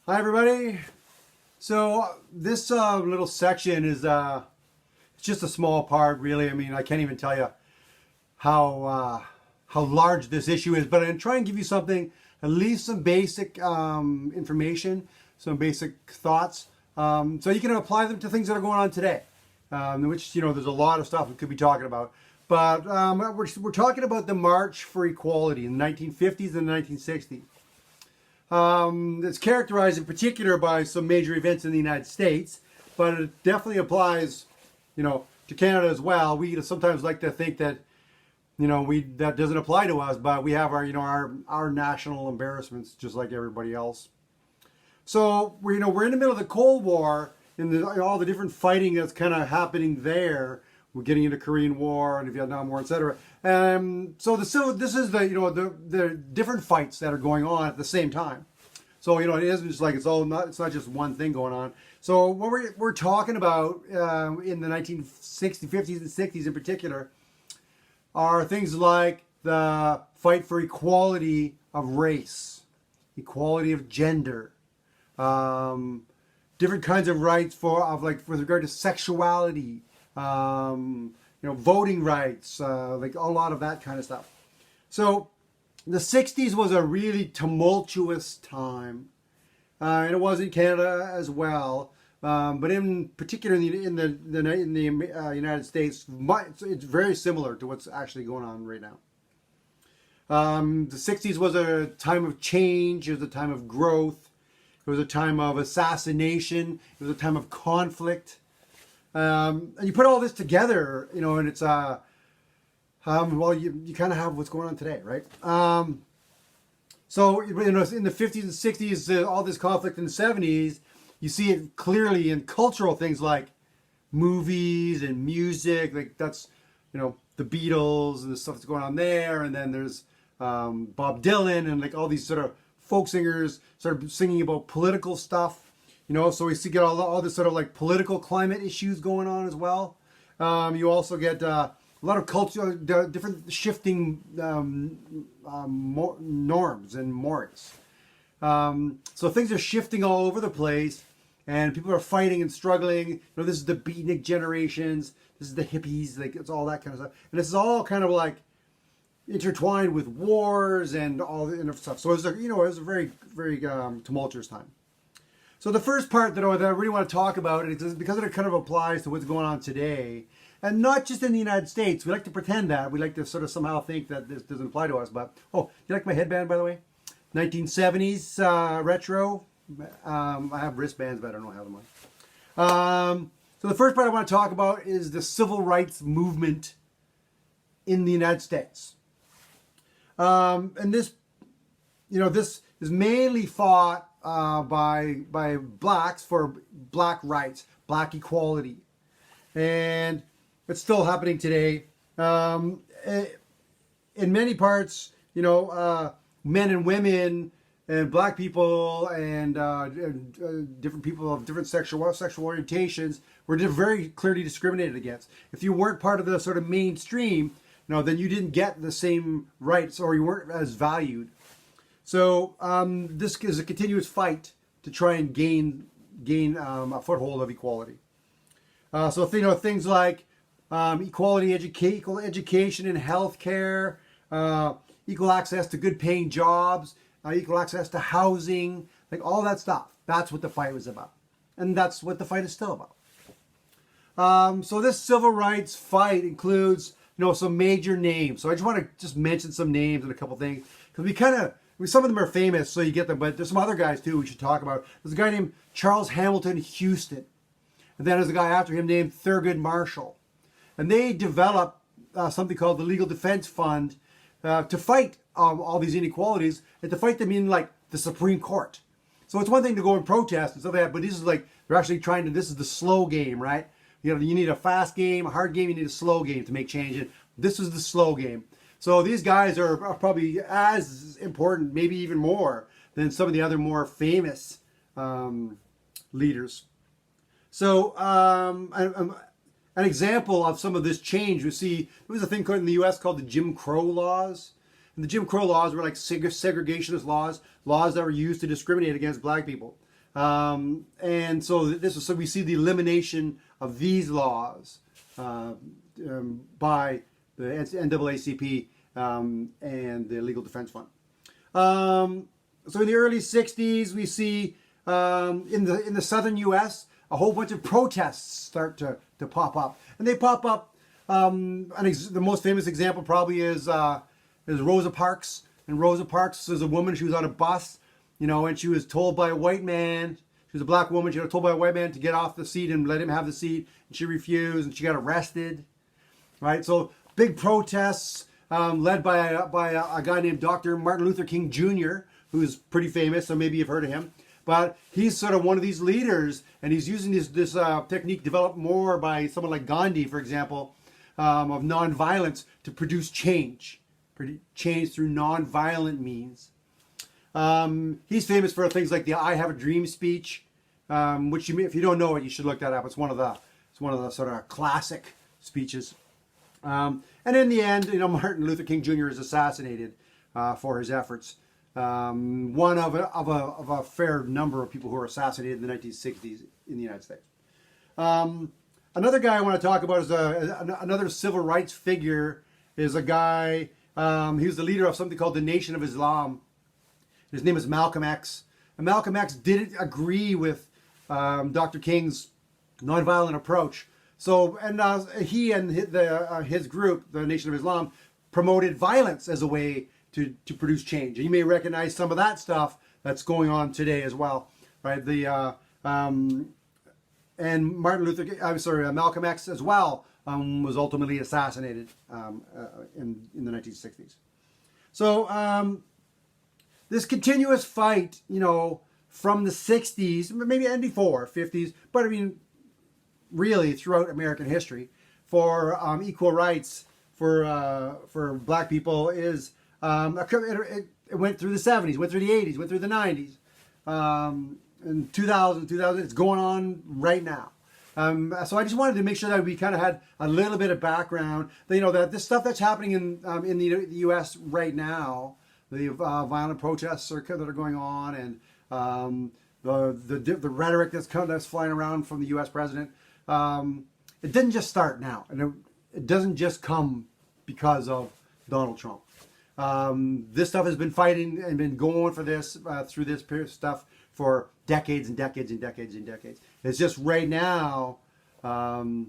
Hi everybody. So this little section is it's just a small part, really. I mean, I can't even tell you how large this issue is, but I'm trying to give you something, at least some basic information, some basic thoughts, so you can apply them to things that are going on today. Which there's a lot of stuff we could be talking about, but we're talking about the March for Equality in the 1950s and the 1960s. It's characterized in particular by some major events in the United States, but it definitely applies, to Canada as well. We sometimes like to think that, that doesn't apply to us, but we have our national embarrassments just like everybody else. So we're in the middle of the Cold War, and all the different fighting that's kind of happening there. We're getting into Korean War and the Vietnam War, etc. So this is the different fights that are going on at the same time. So it isn't just like it's not just one thing going on. So what we're talking about in the 1960s, 50s, and 60s in particular are things like the fight for equality of race, equality of gender, different kinds of rights with regard to sexuality. Voting rights, like a lot of that kind of stuff. So the 60s was a really tumultuous time, and it was in Canada as well. But in particular in the United States, it's very similar to what's actually going on right now. The 60s was a time of change. It was a time of growth. It was a time of assassination. It was a time of conflict. And you put all this together, and it's well, you kind of have what's going on today, right? So in the 50s and 60s, all this conflict in the 70s, you see it clearly in cultural things like movies and music, like that's the Beatles and the stuff that's going on there, and then there's Bob Dylan and like all these sort of folk singers sort of singing about political stuff. So we get all this sort of like political climate issues going on as well. You also get a lot of culture, different shifting norms and mores. So things are shifting all over the place, and people are fighting and struggling. This is the beatnik generations. This is the hippies. Like it's all that kind of stuff, and this is all kind of like intertwined with wars and all the stuff. So it was a very very tumultuous time. So the first part that I really want to talk about is because it kind of applies to what's going on today, and not just in the United States. We like to pretend that. We like to sort of somehow think that this doesn't apply to us. But, you like my headband, by the way? 1970s retro. I have wristbands, but I don't know how them on. So the first part I want to talk about is the civil rights movement in the United States. And this is mainly fought by blacks for black rights, black equality, and it's still happening today. In many parts, men and women and black people and different people of different sexual orientations were very clearly discriminated against. If you weren't part of the sort of mainstream, then you didn't get the same rights, or you weren't as valued. So this is a continuous fight to try and gain a foothold of equality. So things like equality, equal education and healthcare, equal access to good paying jobs, equal access to housing, like all that stuff. That's what the fight was about, and that's what the fight is still about. So this civil rights fight includes some major names. So I just want to mention some names and a couple things, because some of them are famous, so you get them, but there's some other guys too we should talk about. There's a guy named Charles Hamilton Houston, and then there's a guy after him named Thurgood Marshall, and they developed something called the Legal Defense Fund to fight all these inequalities and to fight them in like the Supreme Court. So it's one thing to go and protest and stuff like that, but this is like they're actually this is the slow game, right? You need a fast game, a hard game, you need a slow game to make change. And this is the slow game. So these guys are probably as important, maybe even more, than some of the other more famous leaders. So an example of some of this change, we see, there was a thing in the U.S. called the Jim Crow laws. And the Jim Crow laws were like segregationist laws that were used to discriminate against black people. And so so we see the elimination of these laws by the NAACP and the Legal Defense Fund. So in the early 60s, we see in the southern U.S. a whole bunch of protests start to pop up, and they pop up. The most famous example probably is Rosa Parks. And Rosa Parks is a woman. She was on a bus, and she was told by a white man. She was a black woman. She was told by a white man to get off the seat and let him have the seat, and she refused, and she got arrested. Right. So big protests led by a guy named Dr. Martin Luther King Jr., who's pretty famous. So maybe you've heard of him. But he's sort of one of these leaders, and he's using this technique developed more by someone like Gandhi, for example, of nonviolence to produce change through nonviolent means. He's famous for things like the "I Have a Dream" speech, which if you don't know it, you should look that up. It's one of the sort of classic speeches. And in the end, Martin Luther King Jr. is assassinated for his efforts. One of a fair number of people who were assassinated in the 1960s in the United States. Another guy I want to talk about is another civil rights figure. Is a guy. He was the leader of something called the Nation of Islam. His name is Malcolm X. And Malcolm X didn't agree with Dr. King's nonviolent approach. So, and he and his group, the Nation of Islam, promoted violence as a way to produce change. And you may recognize some of that stuff that's going on today as well, right? And Malcolm X as well was ultimately assassinated in the 1960s. So this continuous fight, from the 60s, maybe and before 50s, but I mean, really throughout American history, for equal rights for black people is it went through the 70s, went through the 80s, went through the 90s, in 2000, it's going on right now. So I just wanted to make sure that we kind of had a little bit of background, that this stuff that's happening in the U.S. right now, the violent protests that are going on, and the rhetoric that's flying around from the U.S. president. It didn't just start now, and it doesn't just come because of Donald Trump. This stuff has been fighting and been going for this through this period of stuff for decades and decades and decades and decades. It's just right now. The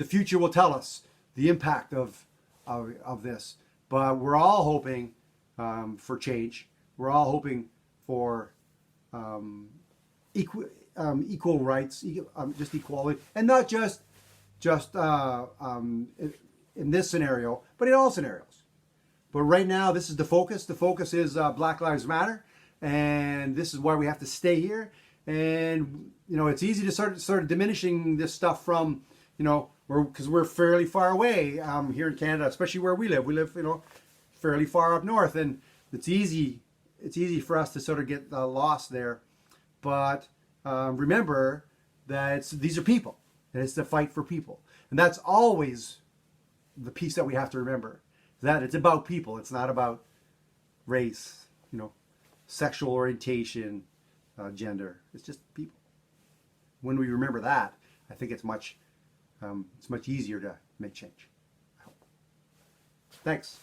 future will tell us the impact of this, but we're all hoping for change. We're all hoping for equal rights, just equality, and not just in this scenario, but in all scenarios. But right now, this is the focus. The focus is Black Lives Matter, and this is why we have to stay here. And it's easy to start diminishing this stuff from, because we're fairly far away here in Canada, especially where we live. We live, fairly far up north, and it's easy for us to sort of get lost there. But remember that these are people, and it's the fight for people, and that's always the piece that we have to remember. That it's about people. It's not about race, sexual orientation, gender. It's just people. When we remember that, I think it's much easier to make change. I hope. Thanks.